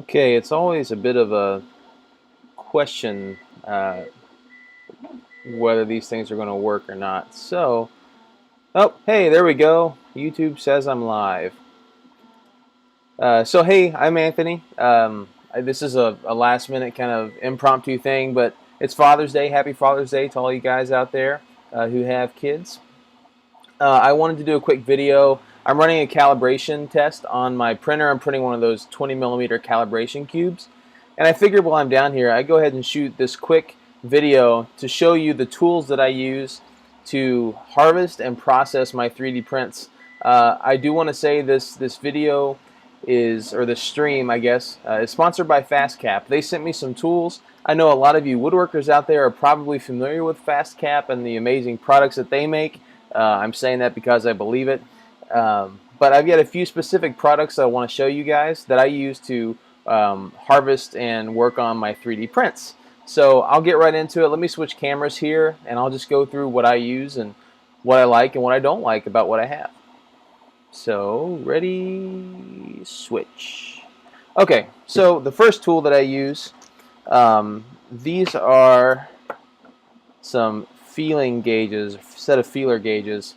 Okay, it's always a bit of a question whether these things are going to work or not. So, oh, hey, there we go. YouTube says I'm live. Hey, I'm Anthony. This is a last minute kind of impromptu thing, but it's Father's Day. Happy Father's Day to all you guys out there who have kids. I wanted to do a quick video. I'm running a calibration test on my printer. I'm printing one of those 20 millimeter calibration cubes. And I figured while I'm down here, I'd go ahead and shoot this quick video to show you the tools that I use to harvest and process my 3D prints. I do want to say this video is, or the stream, I guess, is sponsored by FastCap. They sent me some tools. I know a lot of you woodworkers out there are probably familiar with FastCap and the amazing products that they make. I'm saying that because I believe it. But I've got a few specific products I want to show you guys that I use to harvest and work on my 3D prints. So I'll get right into it. Let me switch cameras here, and I'll just go through what I use and what I like and what I don't like about what I have. So, ready, switch. Okay, so the first tool that I use, these are some feeling gauges, set of feeler gauges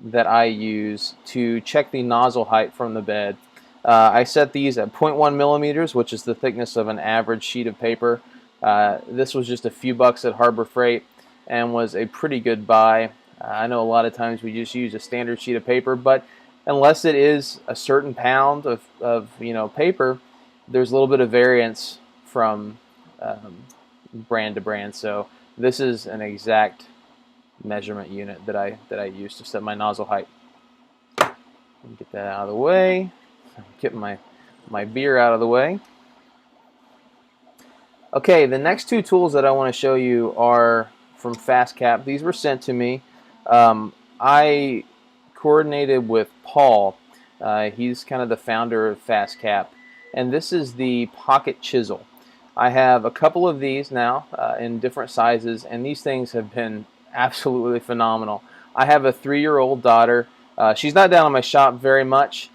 that I use to check the nozzle height from the bed. I set these at 0.1 millimeters, which is the thickness of an average sheet of paper. This was just a few bucks at Harbor Freight and was a pretty good buy. I know a lot of times we just use a standard sheet of paper, but unless it is a certain pound of paper, there's a little bit of variance from brand to brand. So this is an exact measurement unit that I use to set my nozzle height. Get that out of the way. Get my beer out of the way. Okay, the next two tools that I want to show you are from FastCap. These were sent to me. I coordinated with Paul. He's kind of the founder of FastCap, and this is the pocket chisel. I have a couple of these now in different sizes, and these things have been absolutely phenomenal. I have a 3-year-old daughter. She's not down in my shop very much,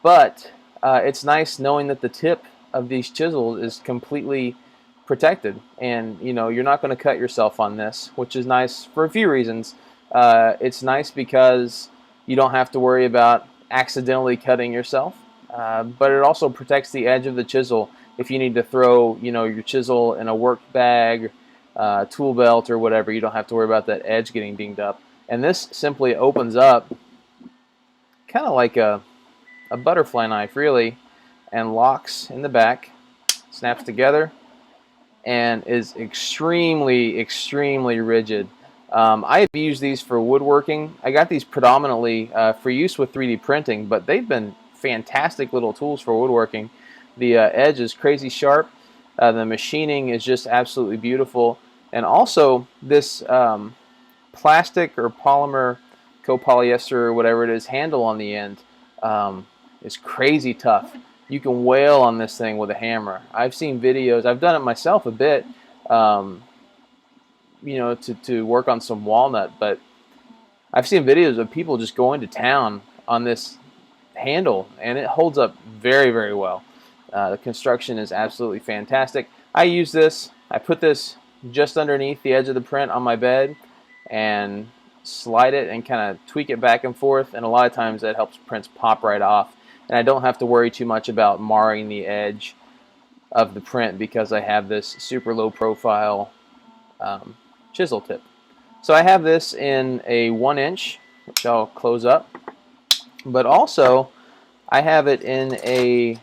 but it's nice knowing that the tip of these chisels is completely protected, and you're not going to cut yourself on this, which is nice for a few reasons. It's nice because you don't have to worry about accidentally cutting yourself, but it also protects the edge of the chisel if you need to throw your chisel in a work bag, tool belt, or whatever. You don't have to worry about that edge getting dinged up. And this simply opens up kind of like a butterfly knife, really, and locks in the back, snaps together, and is extremely, extremely rigid. I have used these for woodworking. I got these predominantly for use with 3D printing, but they've been fantastic little tools for woodworking. The edge is crazy sharp. The machining is just absolutely beautiful. And also this plastic or polymer, copolyester, or whatever it is, handle on the end is crazy tough. You can wail on this thing with a hammer. I've seen videos. I've done it myself a bit, to work on some walnut. But I've seen videos of people just going to town on this handle, and it holds up very, very well. The construction is absolutely fantastic. I use this. I put this just underneath the edge of the print on my bed and slide it and kind of tweak it back and forth, and a lot of times that helps prints pop right off, and I don't have to worry too much about marring the edge of the print because I have this super low profile chisel tip. So I have this in a 1-inch, which I'll close up, but also I have it in a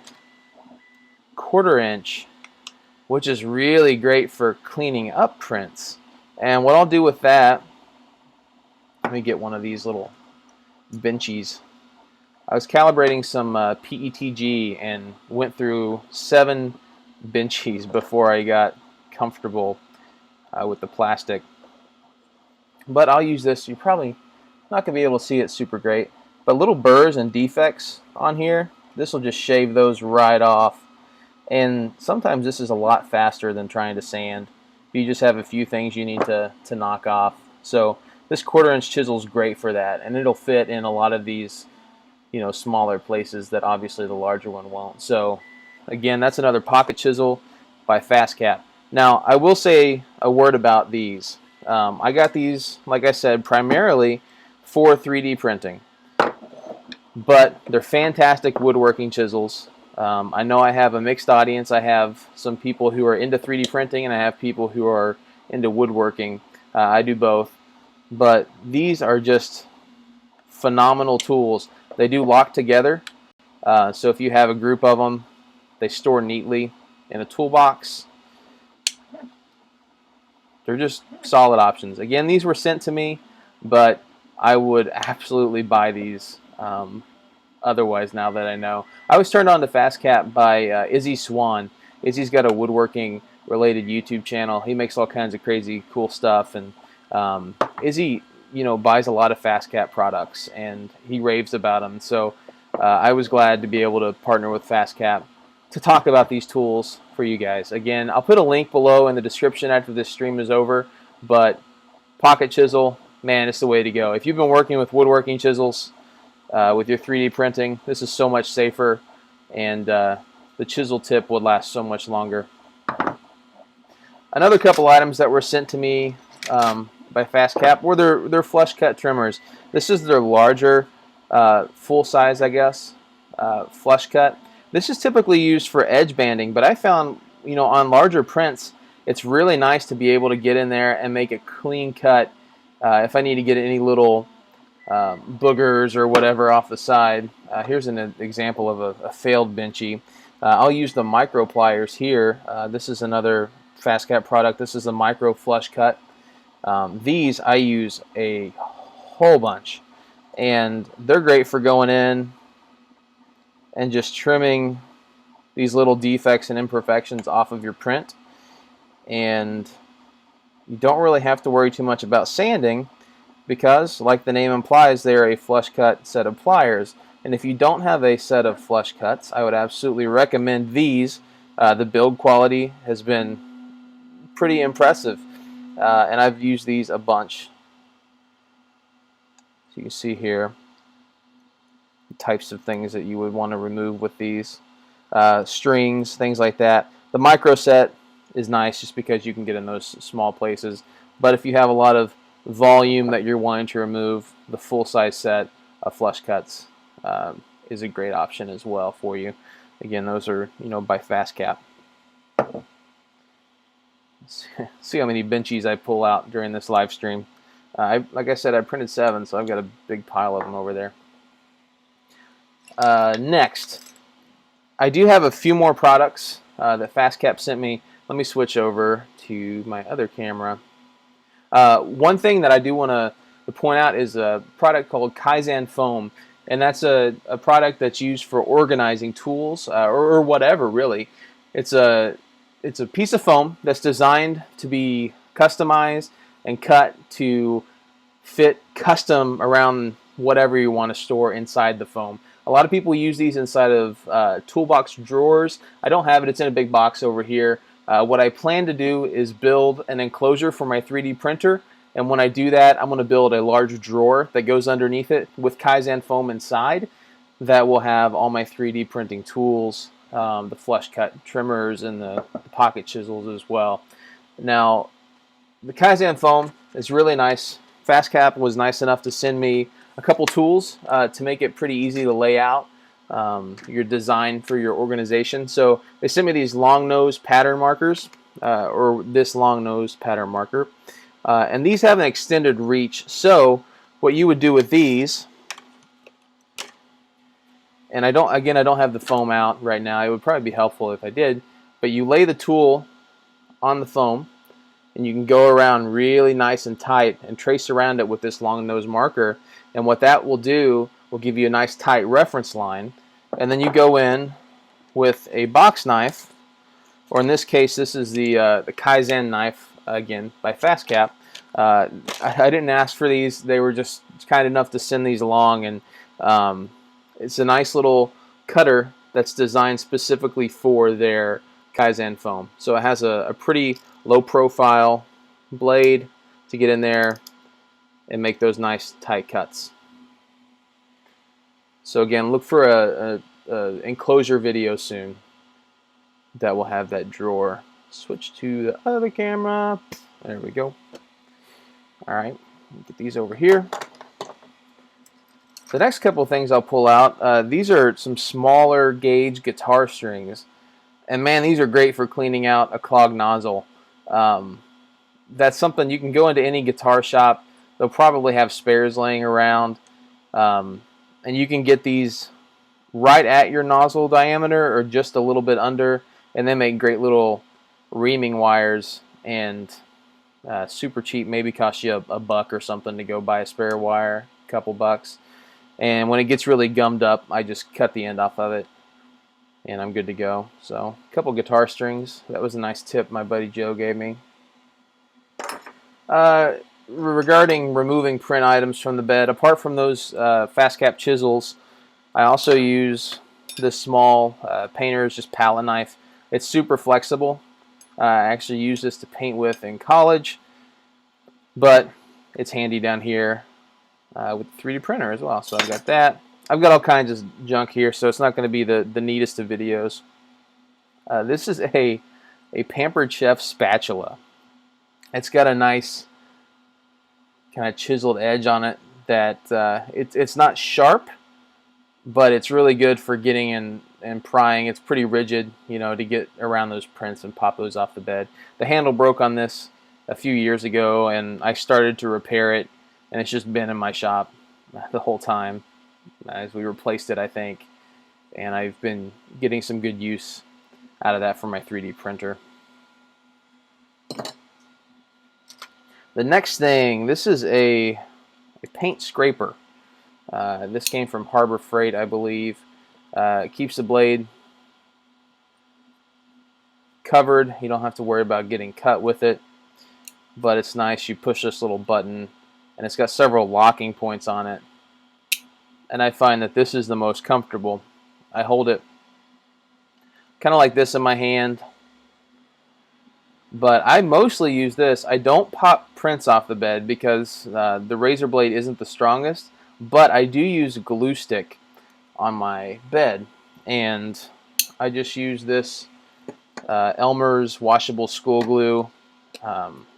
1/4-inch, which is really great for cleaning up prints. And what I'll do with that, let me get one of these little benchies. I was calibrating some PETG and went through 7 benchies before I got comfortable with the plastic. But I'll use this. You're probably not going to be able to see it super great, but little burrs and defects on here, this will just shave those right off. And sometimes this is a lot faster than trying to sand. You just have a few things you need to knock off. So this 1/4-inch chisel is great for that, and it'll fit in a lot of these smaller places that obviously the larger one won't. So Again, that's another pocket chisel by FastCap. Now, I will say a word about these. I got these, like I said, primarily for 3D printing, but they're fantastic woodworking chisels. I know I have a mixed audience. I have some people who are into 3D printing, and I have people who are into woodworking. I do both, but these are just phenomenal tools. They do lock together, so if you have a group of them, they store neatly in a toolbox. They're just solid options. Again, these were sent to me, but I would absolutely buy these otherwise now that I know. I was turned on to FastCap by Izzy Swan. Izzy's got a woodworking related YouTube channel. He makes all kinds of crazy cool stuff, and Izzy, buys a lot of FastCap products, and he raves about them. So I was glad to be able to partner with FastCap to talk about these tools for you guys. Again, I'll put a link below in the description after this stream is over, but pocket chisel, man, it's the way to go. If you've been working with woodworking chisels, with your 3D printing, this is so much safer, and the chisel tip would last so much longer. Another couple items that were sent to me by FastCap were their flush cut trimmers. This is their larger, full size, I guess, flush cut. This is typically used for edge banding, but I found, on larger prints, it's really nice to be able to get in there and make a clean cut if I need to get any little boogers or whatever off the side. Here's an example of a failed benchy. I'll use the micro pliers here. This is another FastCap product. This is the micro flush cut. These I use a whole bunch, and they're great for going in and just trimming these little defects and imperfections off of your print. And you don't really have to worry too much about sanding, because, like the name implies, they are a flush cut set of pliers. And if you don't have a set of flush cuts, I would absolutely recommend these. The build quality has been pretty impressive, and I've used these a bunch. So you can see here the types of things that you would want to remove with these. Strings, things like that. The micro set is nice just because you can get in those small places. But if you have a lot of volume that you're wanting to remove, the full-size set of flush cuts is a great option as well for you. Again, those are by FastCap. See how many benchies I pull out during this live stream. Like I said, I printed 7, so I've got a big pile of them over there. Next, I do have a few more products that FastCap sent me. Let me switch over to my other camera. One thing that I do want to point out is a product called Kaizen Foam, and that's a product that's used for organizing tools or whatever, really. It's a piece of foam that's designed to be customized and cut to fit custom around whatever you want to store inside the foam. A lot of people use these inside of toolbox drawers. I don't have it. It's in a big box over here. What I plan to do is build an enclosure for my 3D printer, and when I do that, I'm going to build a large drawer that goes underneath it with Kaizen Foam inside that will have all my 3D printing tools, the flush cut trimmers, and the pocket chisels as well. Now, the Kaizen Foam is really nice. FastCap was nice enough to send me a couple tools to make it pretty easy to lay out your design for your organization. So they sent me these long nose pattern markers, or this long nose pattern marker, and these have an extended reach. So what you would do with these, and I don't have the foam out right now. It would probably be helpful if I did, but you lay the tool on the foam, and you can go around really nice and tight and trace around it with this long nose marker. And what that will do will give you a nice tight reference line. And then you go in with a box knife, or in this case, this is the Kaizen knife, again, by FastCap. I didn't ask for these. They were just kind enough to send these along. And it's a nice little cutter that's designed specifically for their Kaizen foam. So it has a pretty low profile blade to get in there and make those nice tight cuts. So again, look for a enclosure video soon. that will have that drawer. Switch to the other camera. There we go. All right, get these over here. The next couple of things I'll pull out, these are some smaller gauge guitar strings. And man, these are great for cleaning out a clogged nozzle. That's something you can go into any guitar shop. They'll probably have spares laying around. And you can get these right at your nozzle diameter or just a little bit under. And they make great little reaming wires, and super cheap, maybe cost you a buck or something to go buy a spare wire, a couple bucks. And when it gets really gummed up, I just cut the end off of it, and I'm good to go. So a couple guitar strings. That was a nice tip my buddy Joe gave me. Regarding removing print items from the bed, apart from those FastCap chisels, I also use this small painter's just palette knife. It's super flexible. I actually used this to paint with in college, but it's handy down here with the 3D printer as well. So I've got that. I've got all kinds of junk here, so it's not going to be the neatest of videos. This is a Pampered Chef spatula. It's got a nice kind of chiseled edge on it that it's not sharp, but it's really good for getting in and prying. It's pretty rigid, you know, to get around those prints and pop those off the bed. The handle broke on this a few years ago, and I started to repair it, and it's just been in my shop the whole time as we replaced it, I think. And I've been getting some good use out of that for my 3D printer. The next thing, this is a paint scraper. This came from Harbor Freight, I believe. It keeps the blade covered. You don't have to worry about getting cut with it, but it's nice. You push this little button, and it's got several locking points on it. And I find that this is the most comfortable. I hold it kind of like this in my hand, but I mostly use this. I don't pop prints off the bed because the razor blade isn't the strongest, but I do use a glue stick on my bed, and I just use this Elmer's washable school glue.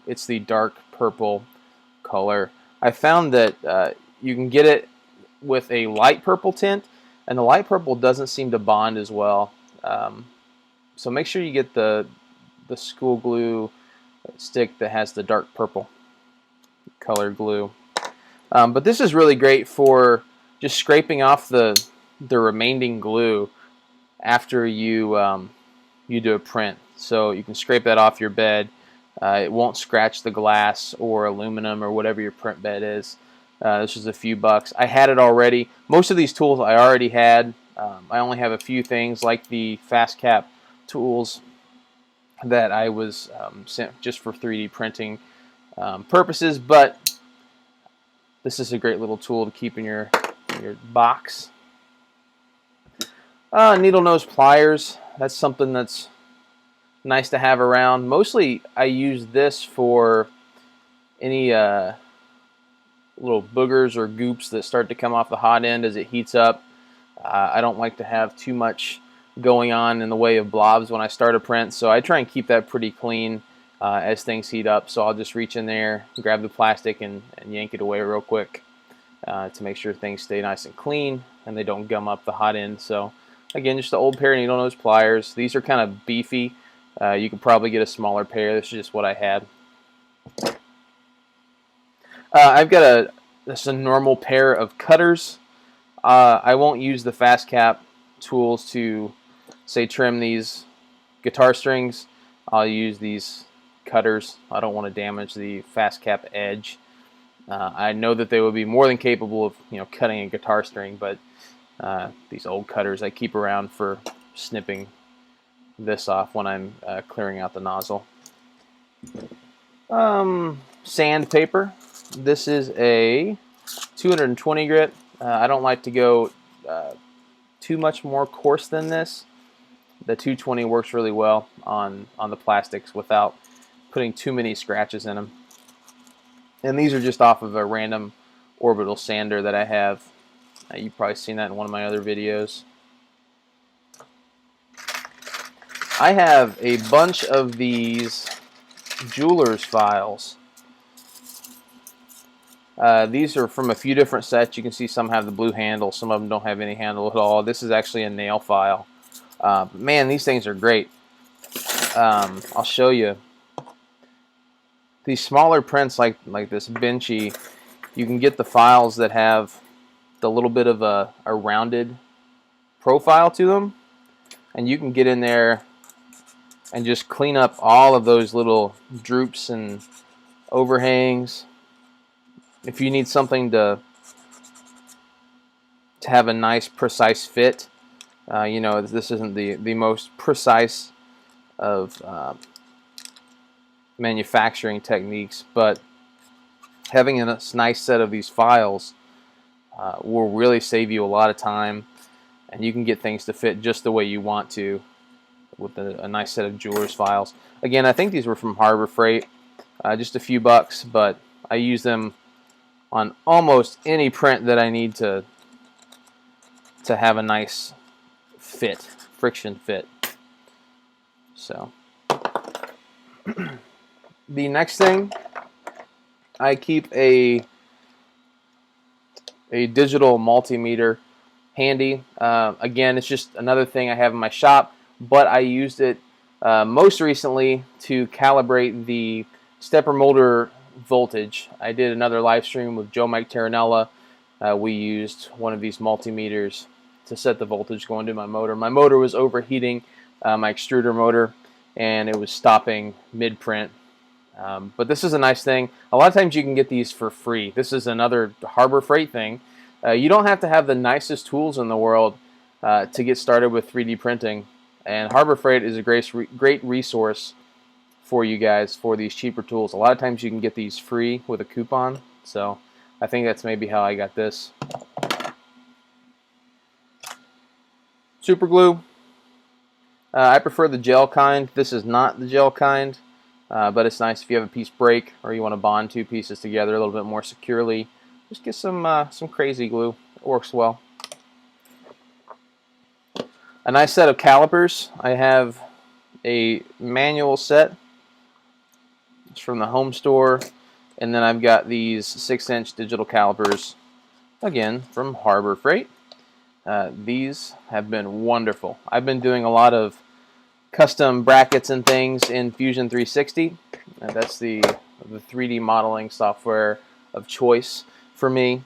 It's the dark purple color. I found that you can get it with a light purple tint, and the light purple doesn't seem to bond as well. So make sure you get the school glue stick that has the dark purple color glue. But this is really great for just scraping off the remaining glue after you you do a print. So you can scrape that off your bed. It won't scratch the glass or aluminum or whatever your print bed is. This is a few bucks. I had it already. Most of these tools I already had. I only have a few things like the FastCap tools that I was sent just for 3D printing purposes, but this is a great little tool to keep in your box. Needle nose pliers. That's something that's nice to have around. Mostly I use this for any little boogers or goops that start to come off the hot end as it heats up. I don't like to have too much going on in the way of blobs when I start a print, so I try and keep that pretty clean as things heat up. So I'll just reach in there, grab the plastic, and yank it away real quick to make sure things stay nice and clean and they don't gum up the hot end. So again, just the old pair of needle nose pliers. These are kind of beefy. You could probably get a smaller pair. This is just what I had. I've got a normal pair of cutters. I won't use the FastCap tools to, say, trim these guitar strings. I'll use these cutters. I don't want to damage the FastCap edge. I know that they would be more than capable of, cutting a guitar string, but these old cutters I keep around for snipping this off when I'm clearing out the nozzle. Sandpaper. This is a 220 grit. I don't like to go too much more coarse than this. The 220 works really well on the plastics without putting too many scratches in them. And these are just off of a random orbital sander that I have. You've probably seen that in one of my other videos. I have a bunch of these jeweler's files. These are from a few different sets. You can see some have the blue handle, some of them don't have any handle at all. This is actually a nail file. Man, these things are great. I'll show you. These smaller prints like this Benchy, you can get the files that have the little bit of a rounded profile to them, and you can get in there and just clean up all of those little droops and overhangs. If you need something to have a nice precise fit, you know, this isn't the most precise of manufacturing techniques, but having a nice set of these files will really save you a lot of time, and you can get things to fit just the way you want to with a nice set of jeweler's files. Again, I think these were from Harbor Freight, just a few bucks, but I use them on almost any print that I need to have a nice fit, friction fit. So the next thing, I keep a digital multimeter handy. Again, it's just another thing I have in my shop, but I used it most recently to calibrate the stepper motor voltage. I did another live stream with Joe Mike Terranella. We used one of these multimeters to set the voltage going to my motor. My motor was overheating, my extruder motor, and it was stopping mid-print. But this is a nice thing. A lot of times you can get these for free. This is another Harbor Freight thing. You don't have to have the nicest tools in the world to get started with 3D printing. And Harbor Freight is a great resource for you guys for these cheaper tools. A lot of times you can get these free with a coupon. So I think that's maybe how I got this. Super glue. I prefer the gel kind. This is not the gel kind, but it's nice if you have a piece break or you want to bond two pieces together a little bit more securely. Just get some crazy glue. It works well. A nice set of calipers. I have a manual set. It's from the home store, and then I've got these 6-inch digital calipers, again from Harbor Freight. These have been wonderful. I've been doing a lot of custom brackets and things in Fusion 360. That's the 3D modeling software of choice for me,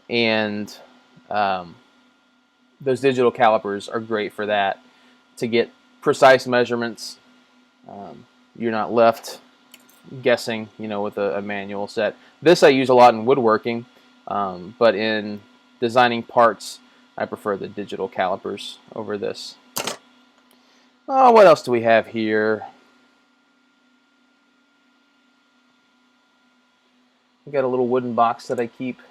and those digital calipers are great for that, to get precise measurements. You're not left guessing, you know, with a manual set. This I use a lot in woodworking, but in designing parts, I prefer the digital calipers over this. Oh, what else do we have here? We got a little wooden box that I keep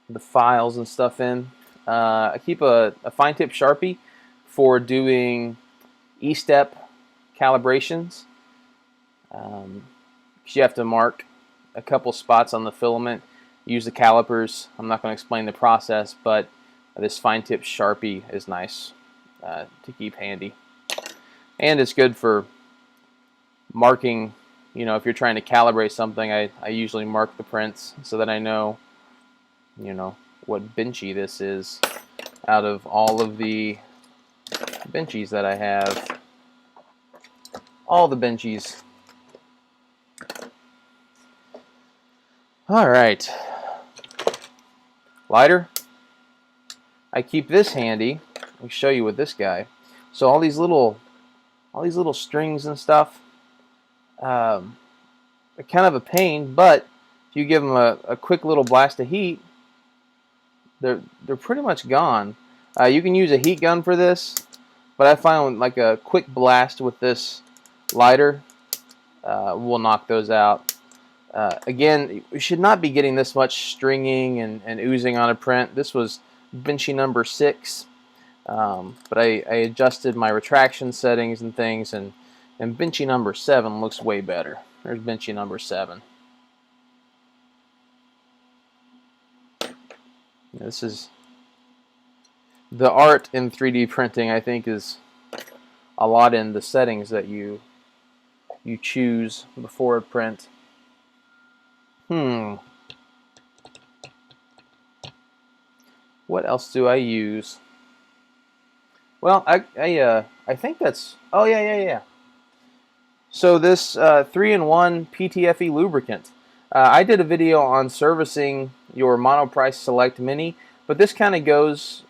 the files and stuff in. I keep a fine tip Sharpie for doing E-step calibrations. You have to mark a couple spots on the filament. Use the calipers. I'm not going to explain the process, but this fine tip Sharpie is nice to keep handy. And it's good for marking, you know, if you're trying to calibrate something, I usually mark the prints so that I know, you know, what Benchy this is out of all of the Benchies that I have. All the Benchies. All right. Lighter. I keep this handy. Let me show you with this guy. So all these little strings and stuff, are kind of a pain, but if you give them a quick little blast of heat, they're pretty much gone. You can use a heat gun for this, but I find like a quick blast with this lighter will knock those out. Again, we should not be getting this much stringing and oozing on a print. This was Benchy number 6, but I adjusted my retraction settings and things, and Benchy number 7 looks way better. There's Benchy number 7. This is the art in 3D printing, I think, is a lot in the settings that you choose before a print. What else do I use? Well, I think that's, oh yeah. So this 3-in-1 PTFE lubricant. I did a video on servicing your Monoprice Select Mini, but this kind of goes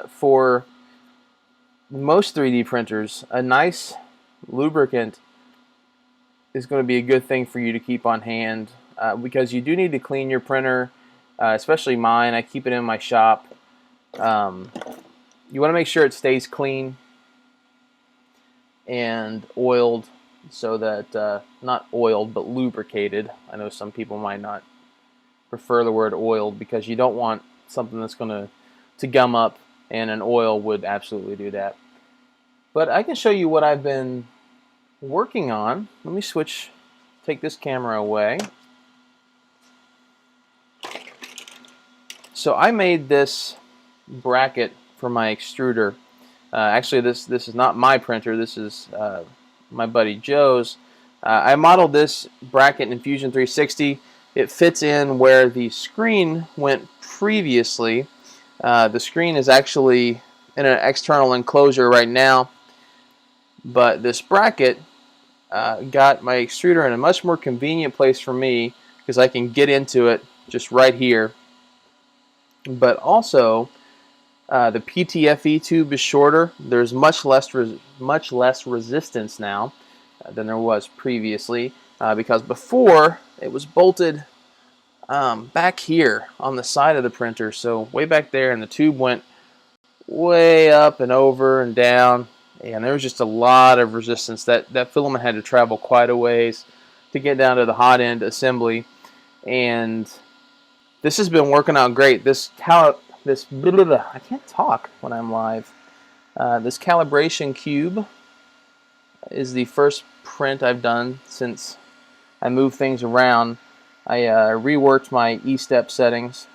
for most 3D printers. A nice lubricant is going to be a good thing for you to keep on hand because you do need to clean your printer, especially mine. I keep it in my shop. You want to make sure it stays clean and oiled, so that not oiled but lubricated. I know some people might not prefer the word oiled because you don't want something that's going to gum up, and an oil would absolutely do that. But I can show you what I've been working on. Let me take this camera away. So I made this bracket for my extruder. Actually, this is not my printer. This is my buddy Joe's. I modeled this bracket in Fusion 360. It fits in where the screen went previously. The screen is actually in an external enclosure right now, but this bracket got my extruder in a much more convenient place for me because I can get into it just right here. But also, the PTFE tube is shorter. There's much less resistance now than there was previously because before it was bolted back here on the side of the printer, so way back there, and the tube went way up and over and down, and there was just a lot of resistance. That filament had to travel quite a ways to get down to the hot end assembly, and this has been working out great. I can't talk when I'm live. This calibration cube is the first print I've done since I moved things around. I reworked my E-step settings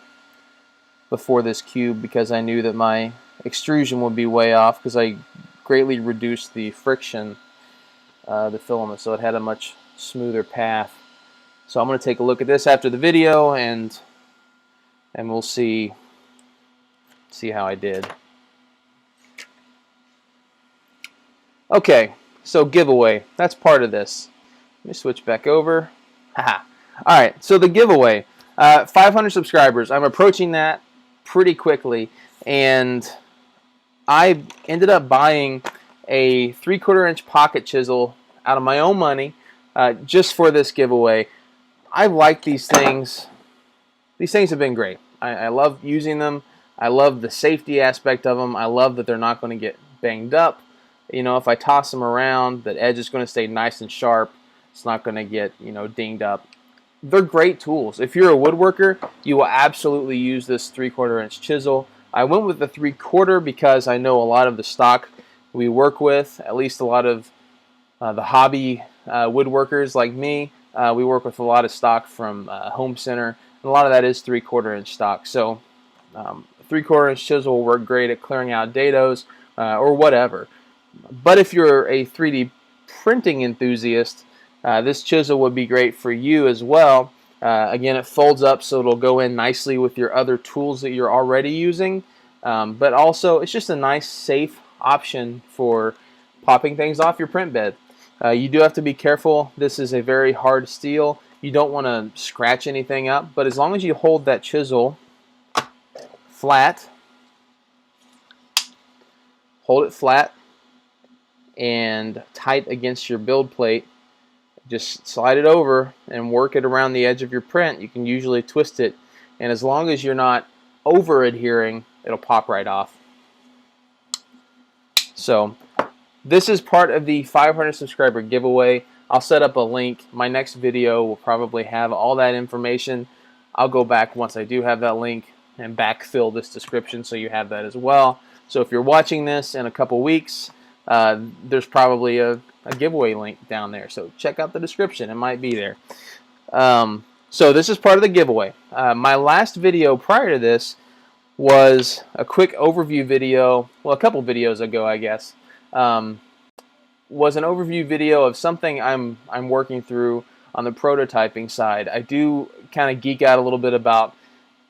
before this cube because I knew that my extrusion would be way off because I greatly reduced the friction the filament, so it had a much smoother path. So I'm going to take a look at this after the video, and we'll see how I did. Okay, so giveaway. That's part of this. Let me switch back over. Haha. All right, so the giveaway. 500 subscribers. I'm approaching that pretty quickly, and I ended up buying a 3/4-inch pocket chisel out of my own money just for this giveaway. I like these things. These things have been great. I love using them. I love the safety aspect of them. I love that they're not going to get banged up. You know, if I toss them around, that edge is going to stay nice and sharp. It's not going to get, dinged up. They're great tools. If you're a woodworker, you will absolutely use this 3/4-inch chisel. I went with the 3/4 because I know a lot of the stock we work with, at least a lot of the hobby woodworkers like me, we work with a lot of stock from Home Center, and a lot of that is 3/4-inch stock. So 3/4-inch chisel will work great at clearing out dados or whatever. But if you're a 3D printing enthusiast, this chisel would be great for you as well. Again, it folds up so it'll go in nicely with your other tools that you're already using. But also, it's just a nice, safe option for popping things off your print bed. You do have to be careful. This is a very hard steel. You don't want to scratch anything up, but as long as you hold that chisel flat, hold it flat and tight against your build plate, just slide it over and work it around the edge of your print. You can usually twist it, and as long as you're not over adhering, it'll pop right off. So this is part of the 500 subscriber giveaway. I'll set up a link. My next video will probably have all that information. I'll go back once I do have that link and backfill this description so you have that as well. So if you're watching this in a couple weeks, there's probably a giveaway link down there. So check out the description. It might be there. So this is part of the giveaway. My last video prior to this was a quick overview video, well, a couple videos ago, I guess, was an overview video of something I'm working through on the prototyping side. I do kind of geek out a little bit about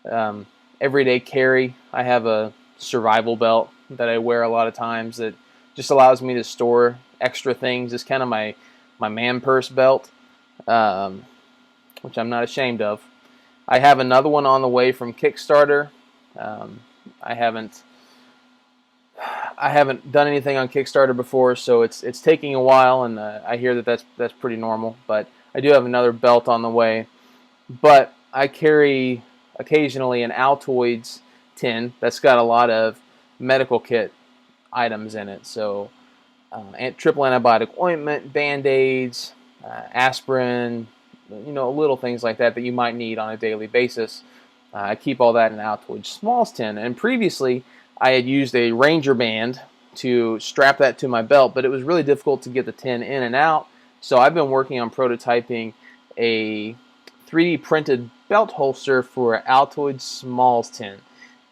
um, everyday carry. I have a survival belt that I wear a lot of times that just allows me to store extra things. It's kind of my man purse belt, um, which I'm not ashamed of. I have another one on the way from Kickstarter. Um, I haven't done anything on Kickstarter before, so it's taking a while, and I hear that that's pretty normal. But I do have another belt on the way. But I carry occasionally an Altoids tin that's got a lot of medical kit items in it. So triple antibiotic ointment, Band-Aids, aspirin, little things like that that you might need on a daily basis. I keep all that in Altoids Smalls tin. And previously, I had used a Ranger band to strap that to my belt, but it was really difficult to get the tin in and out. So I've been working on prototyping a 3D printed belt holster for Altoids Smalls tin.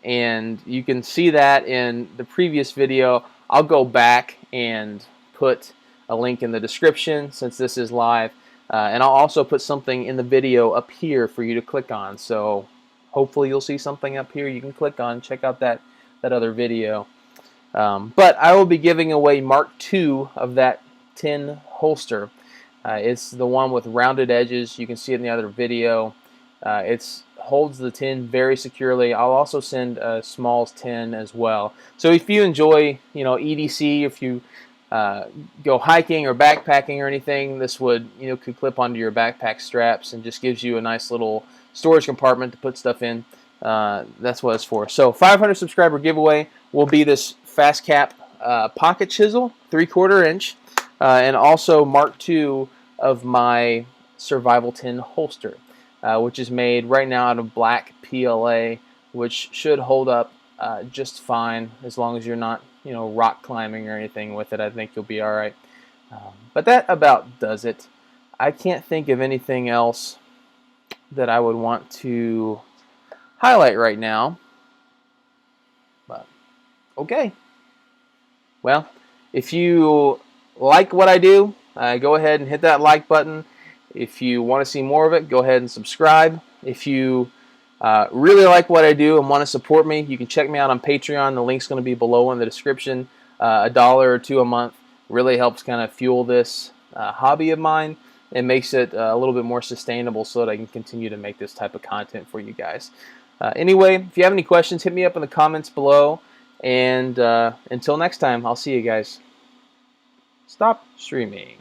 And you can see that in the previous video. I'll go back and put a link in the description since this is live. And I'll also put something in the video up here for you to click on. So hopefully you'll see something up here you can click on. Check out that other video. But I will be giving away Mark II of that tin holster. It's the one with rounded edges. You can see it in the other video. It holds the tin very securely. I'll also send a Smalls tin as well. So if you enjoy, EDC, if you go hiking or backpacking or anything, this would, could clip onto your backpack straps and just gives you a nice little storage compartment to put stuff in. That's what it's for. So 500 subscriber giveaway will be this FastCap pocket chisel, 3/4 inch, and also Mark II of my survival tin holster, which is made right now out of black PLA, which should hold up just fine as long as you're not, rock climbing or anything with it. I think you'll be all right. But that about does it. I can't think of anything else that I would want to highlight right now. But okay. Well, if you like what I do, go ahead and hit that like button. If you want to see more of it, go ahead and subscribe. If you really like what I do and want to support me, you can check me out on Patreon. The link's going to be below in the description. $1 or $2 a month really helps kind of fuel this hobby of mine. It makes it a little bit more sustainable so that I can continue to make this type of content for you guys. Anyway, if you have any questions, hit me up in the comments below. And until next time, I'll see you guys. Stop streaming.